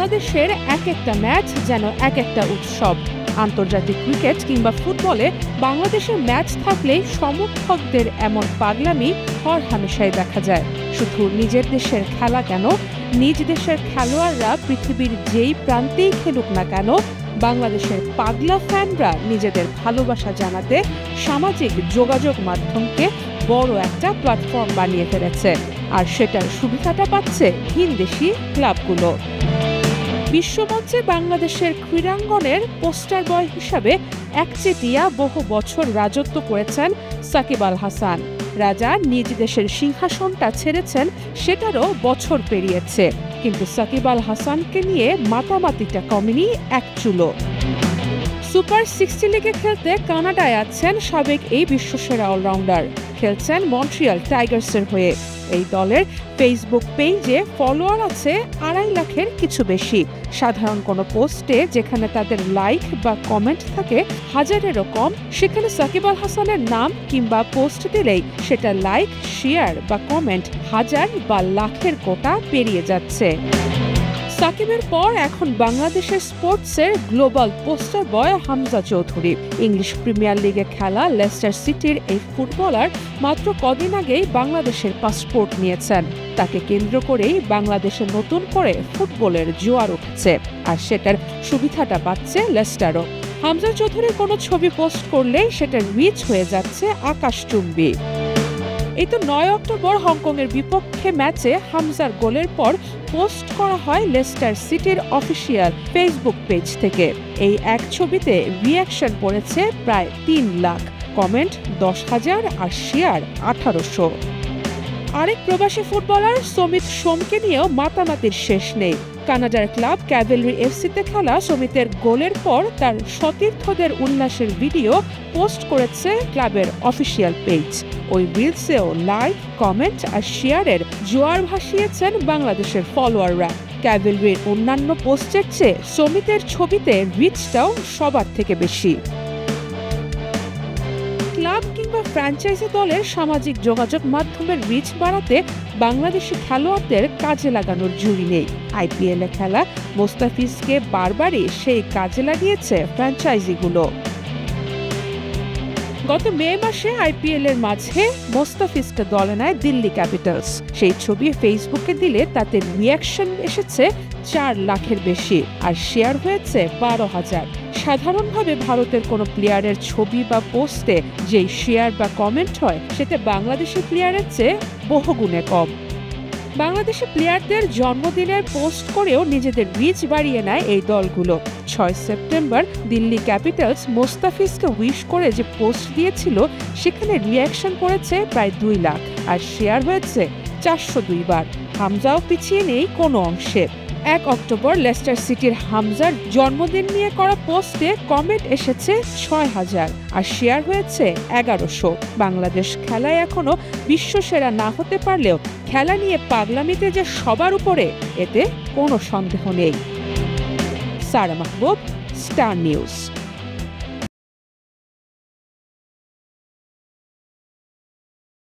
বাংলাদেশের এক একটা ম্যাচ যেন এক একটা উৎসব। আন্তর্জাতিক ক্রিকেট কিংবা ফুটবলে বাংলাদেশের ম্যাচ থাকলেই সমর্থকদের এমন পাগলামি হরহামেশাই দেখা যায়। শুধু নিজের দেশের খেলা কেন, নিজ দেশের খেলোয়াড়রা পৃথিবীর যেই প্রান্তেই খেলুক না কেন, বাংলাদেশের পাগলা ফ্যানরা নিজেদের ভালোবাসা জানাতে সামাজিক যোগাযোগ মাধ্যমকে বড় একটা প্ল্যাটফর্ম বানিয়ে ফেলেছে। আর সেটার সুবিধাটা পাচ্ছে ভিনদেশি ক্লাবগুলো। বিশ্বমঞ্চে বাংলাদেশের ক্রীড়াঙ্গনের পোস্টার বয় হিসাবে একচেটিয়া বহু বছর রাজত্ব করেছেন সাকিব আল হাসান। রাজা নিজ দেশের সিংহাসনটা ছেড়েছেন সেটারও বছর পেরিয়েছে, কিন্তু সাকিব আল হাসানকে নিয়ে মাতামাতিটা কমেনি এক চুলো। সুপার 60 লিগে খেলতে কানাডায় আছেন সাবেক এই বিশ্বসেরা অলরাউন্ডার। খেলছেন মন্ট্রিয়াল টাইগার্সের হয়ে। এই দলের ফেসবুক পেজে ফলোয়ার আছে 2.5 লাখের কিছু বেশি। সাধারণ কোনো পোস্টে যেখানে তাদের লাইক বা কমেন্ট থাকে 1000-এরও কম, সেখানে সাকিব আল হাসানের নাম কিংবা পোস্ট দিলেই সেটা লাইক, শেয়ার বা কমেন্ট 1000 বা লাখের কোটা পেরিয়ে যাচ্ছে। সাকিবের পর এখন বাংলাদেশের স্পোর্টসের গ্লোবাল পোস্টার বয় হামজা চৌধুরী। ইংলিশ প্রিমিয়ার লিগে খেলা লেস্টার সিটির এই ফুটবলার মাত্র কদিন আগেই বাংলাদেশের পাসপোর্ট নিয়েছেন। তাকে কেন্দ্র করেই বাংলাদেশে নতুন করে ফুটবলের জোয়ার উঠছে, আর সেটার সুবিধাটা পাচ্ছে লেস্টারও। হামজা চৌধুরীর কোনো ছবি পোস্ট করলেই সেটা রিচ হয়ে যাচ্ছে আকাশচুম্বী। এই তো 9 অক্টোবর হংকংয়ের বিপক্ষে ম্যাচে হামজার গোলের পর পোস্ট করা হয় লেস্টার সিটির অফিসিয়াল ফেসবুক পেজ থেকে। এই এক ছবিতে রিঅ্যাকশন পড়েছে প্রায় 3 লাখ, কমেন্ট 10,000 আর শেয়ার 1800। আরেক প্রবাসী ফুটবলার সমিত সোমকে নিয়েও মাতামাতির শেষ নেই। কানাডার ক্লাব ক্যাভেলরি এফসিতে খেলা সমিতের গোলের পর তার সতীর্থদের উল্লাসের ভিডিও পোস্ট করেছে ক্লাবের অফিসিয়াল পেজ। ওই রিলসেও লাইক, কমেন্ট আর শেয়ারের জোয়ার ভাসিয়েছেন বাংলাদেশের ফলোয়াররা। ক্যাভেলরির অন্যান্য পোস্টের চেয়ে সমিতের ছবিতে রিচটাও সবার থেকে বেশি। ক্লাব কিংবা ফ্র্যাঞ্চাইজি দলের সামাজিক যোগাযোগ মাধ্যমের রিচ বাড়াতে বাংলাদেশি খেলোয়াড়দের কাজে লাগানোর জুড়ি নেই। আইপিএলে খেলা মোস্তাফিজকে বারবারই সেই কাজে লাগিয়েছে ফ্র্যাঞ্চাইজিগুলো। গত মে মাসে আইপিএলের মাঝে মোস্তাফিজকে দলে নেয় দিল্লি ক্যাপিটালস। সেই ছবি ফেসবুকে দিলে তাতে রিঅ্যাকশন এসেছে 4 লাখের বেশি, আর শেয়ার হয়েছে 12,000। সাধারণভাবে ভারতের কোনো প্লেয়ারের ছবি বা পোস্টে যেই শেয়ার বা কমেন্ট হয় সেটা বাংলাদেশি প্লেয়ারের চেয়ে বহুগুণে কম। বাংলাদেশি প্লেয়ারদের জন্মদিনের পোস্ট করেও নিজেদের রিচ বাড়িয়ে নেয় এই দলগুলো। 6 সেপ্টেম্বর দিল্লি ক্যাপিটালস মোস্তাফিজকে উইশ করে যে পোস্ট দিয়েছিল সেখানে রিঅ্যাকশন করেছে প্রায় 2 লাখ, আর শেয়ার হয়েছে 402 বার। হামজাও পিছিয়ে নেই কোনো অংশে। 1 অক্টোবর লেস্টার সিটির হামজার জন্মদিন নিয়ে করা পোস্টে কমেন্ট এসেছে 6000, আর শেয়ার হয়েছে 1100। বাংলাদেশ খেলায় এখনো বিশ্বসেরা না হতে পারলেও খেলা নিয়ে পাগলামিতে যে সবার উপরে, এতে কোনো সন্দেহ নেই। সারা মাহবুব, স্টার নিউজ।